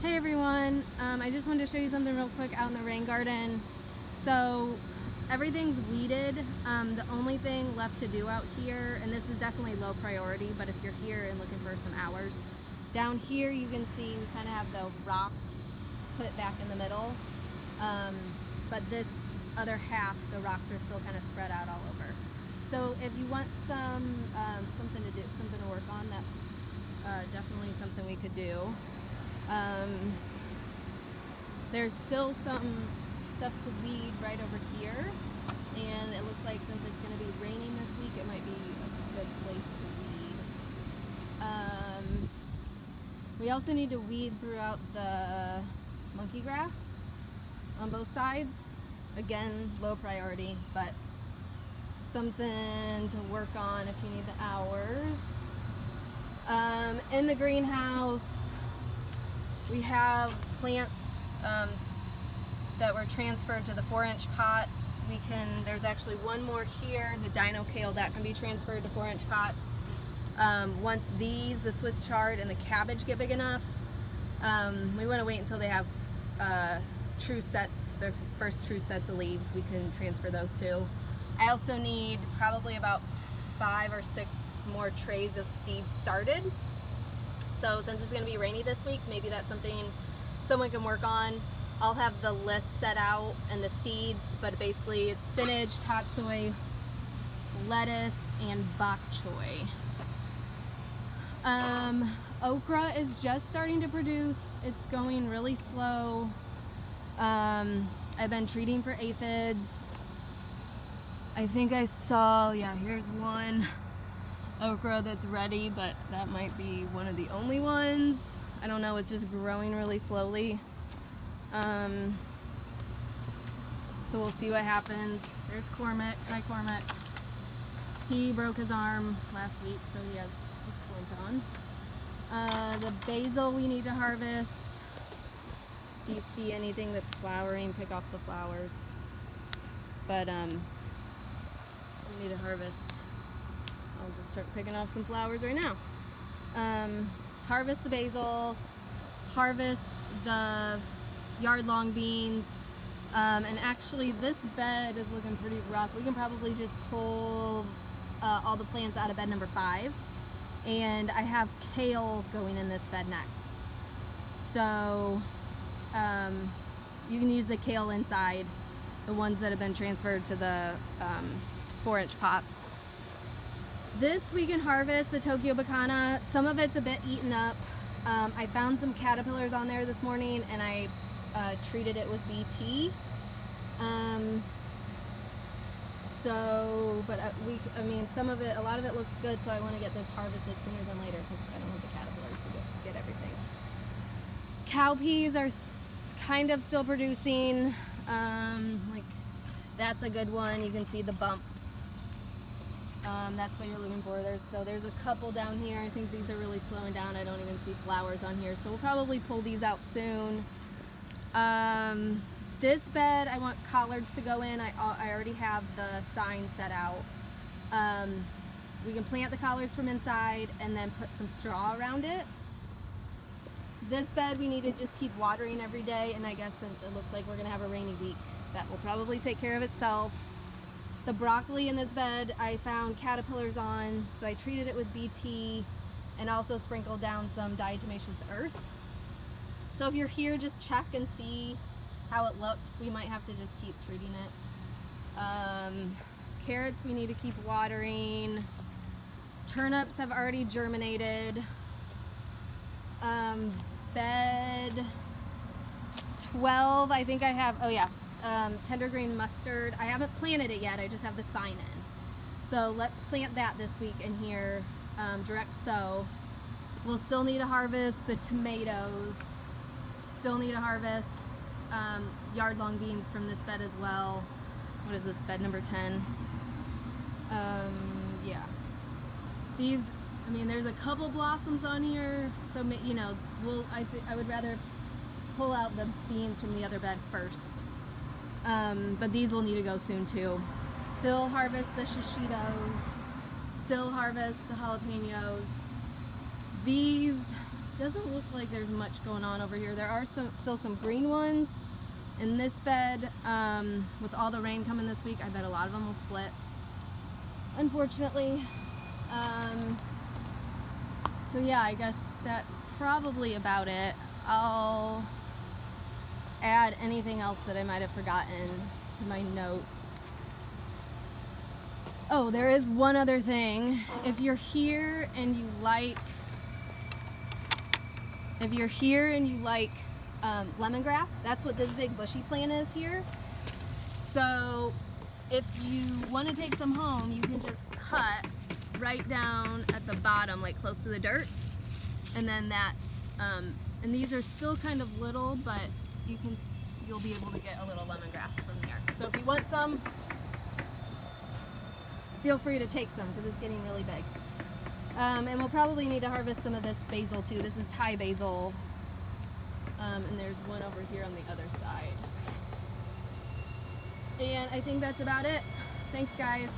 Hey everyone, I just wanted to show you something real quick out in the rain garden. So everything's weeded. The only thing left to do out here, and this is definitely low priority, but if you're here and looking for some hours, down here you can see we kind of have the rocks put back in the middle. But this other half, the rocks are still kind of spread out all over. So if you want something to work on, that's definitely something we could do. There's still some stuff to weed right over here, and it looks like since it's going to be raining this week, it might be a good place to weed. We also need to weed throughout the monkey grass on both sides. Again, low priority, but something to work on if you need the hours. In the greenhouse, we have plants that were transferred to the 4-inch pots. There's actually one more here, the dino kale, that can be transferred to 4-inch pots. Once the Swiss chard and the cabbage get big enough, we want to wait until they have their first true sets of leaves. We can transfer those too. I also need probably about 5 or 6 more trays of seeds started. So since it's going to be rainy this week, maybe that's something someone can work on. I'll have the list set out and the seeds, but basically it's spinach, tatsoi, lettuce, and bok choy. Okra is just starting to produce. It's going really slow. I've been treating for aphids. I think I saw, here's one okra that's ready, but that might be one of the only ones. I don't know, it's just growing really slowly. So we'll see what happens. There's Cormac. Hi Cormac. He broke his arm last week, so he has a splint on. The basil we need to harvest. If you see anything that's flowering, pick off the flowers. But we need to harvest. I'll just start picking off some flowers right now. Harvest the basil, harvest the yard-long beans, and actually this bed is looking pretty rough. We can probably just pull all the plants out of bed number 5, and I have kale going in this bed next. So you can use the kale inside, the ones that have been transferred to the 4-inch pots. This we can harvest the Tokyo Bacana. Some of it's a bit eaten up. I found some caterpillars on there this morning, and I treated it with BT. A lot of it looks good, so I want to get this harvested sooner than later because I don't want the caterpillars to get everything. Cowpeas are kind of still producing. That's a good one. You can see the bumps. That's what you're looking for. There's a couple down here. I think these are really slowing down. I don't even see flowers on here, so we'll probably pull these out soon. This bed, I want collards to go in. I already have the sign set out. We can plant the collards from inside and then put some straw around it. This bed we need to just keep watering every day, and I guess since it looks like we're going to have a rainy week, that will probably take care of itself. The broccoli in this bed, I found caterpillars on, so I treated it with BT and also sprinkled down some diatomaceous earth. So if you're here, just check and see how it looks. We might have to just keep treating it. Carrots we need to keep watering. Turnips have already germinated. Bed 12, I think I have, tender green mustard. I haven't planted it yet, I just have the sign in. So let's plant that this week in here, direct sow. We'll still need to harvest the tomatoes. Still need to harvest yard-long beans from this bed as well. What is this, bed number 10? There's a couple blossoms on here, so I would rather pull out the beans from the other bed first. But these will need to go soon too. Still harvest the shishitos. Still harvest the jalapenos. These doesn't look like there's much going on over here. There are still some green ones in this bed. With all the rain coming this week, I bet a lot of them will split, unfortunately. So yeah, I guess that's probably about it. I'll add anything else that I might have forgotten to my notes. Oh, there is one other thing. If you're here and you like lemongrass, that's what this big bushy plant is here. So if you want to take some home, you can just cut right down at the bottom, like close to the dirt, and then that, and these are still kind of little, but you'll be able to get a little lemongrass from there. So if you want some, feel free to take some because it's getting really big. And we'll probably need to harvest some of this basil too. This is Thai basil, and there's one over here on the other side. And I think that's about it. Thanks, guys.